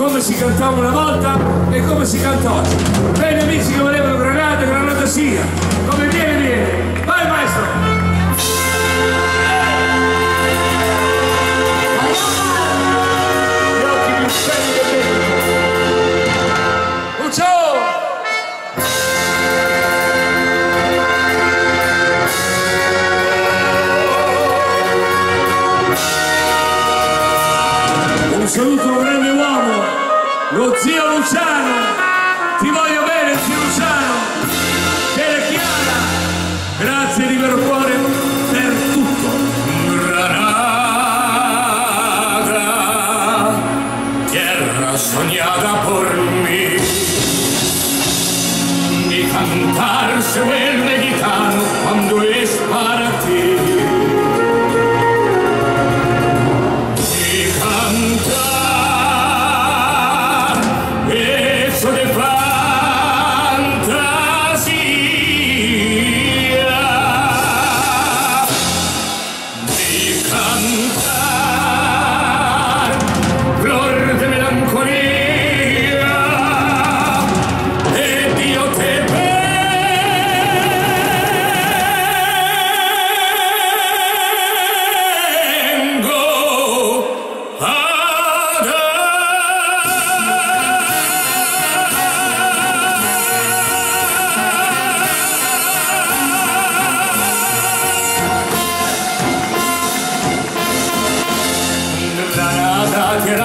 come si cantava una volta e come si canta oggi. Bene amici che volevano Granata, Granata sia. Come viene, viene. Vai maestro! Un saluto a un grande uomo, lo zio Luciano, ti voglio bene zio Luciano, Tele Chiara, grazie di vero cuore per tutto. Granada, tierra soñada por mí, mi cantar se vuelve gitano cuando es para ti.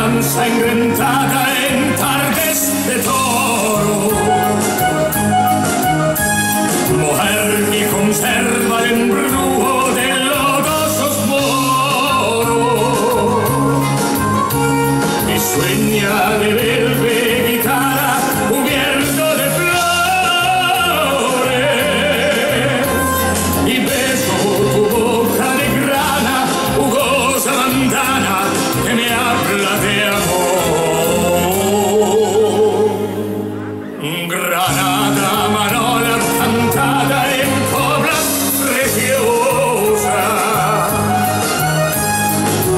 Ensangrentada en tardes de toro, mujer que conserva el embrujo de lodosos moros y sueña de verde guitarra cubierto de flores y beso tu boca de grana, jugosa bandana que me habla de amor. Granada, manola cantada en cobra preciosa.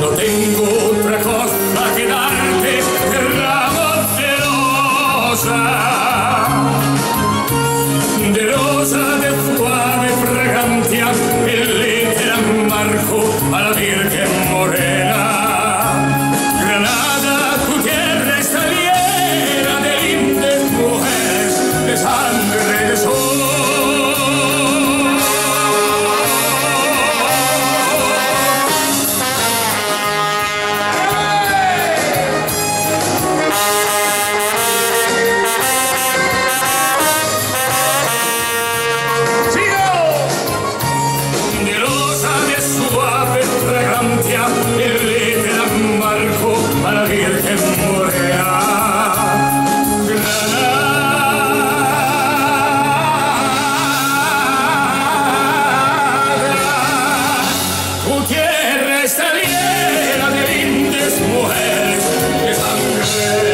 No tengo otra cosa que darte que ramo de rosa. De rosa de suave fragancia, el literal marco a la Virgen Morena. Granada, tu tierra está llena de lindas mujeres de sangre de sol. ¡Sigo! De rosa de suave fragancia, el literal marco a la Virgen Morena. Granada, tu tierra está llena de lindas mujeres de sangre de sol.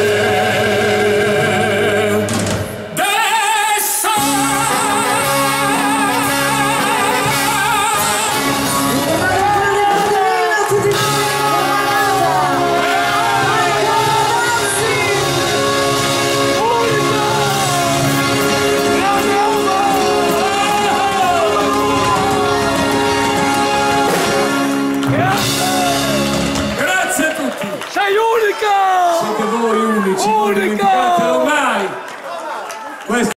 Grazie a tutti! Sei unica! Siete voi unici, non Unica! dimenticatelo mai!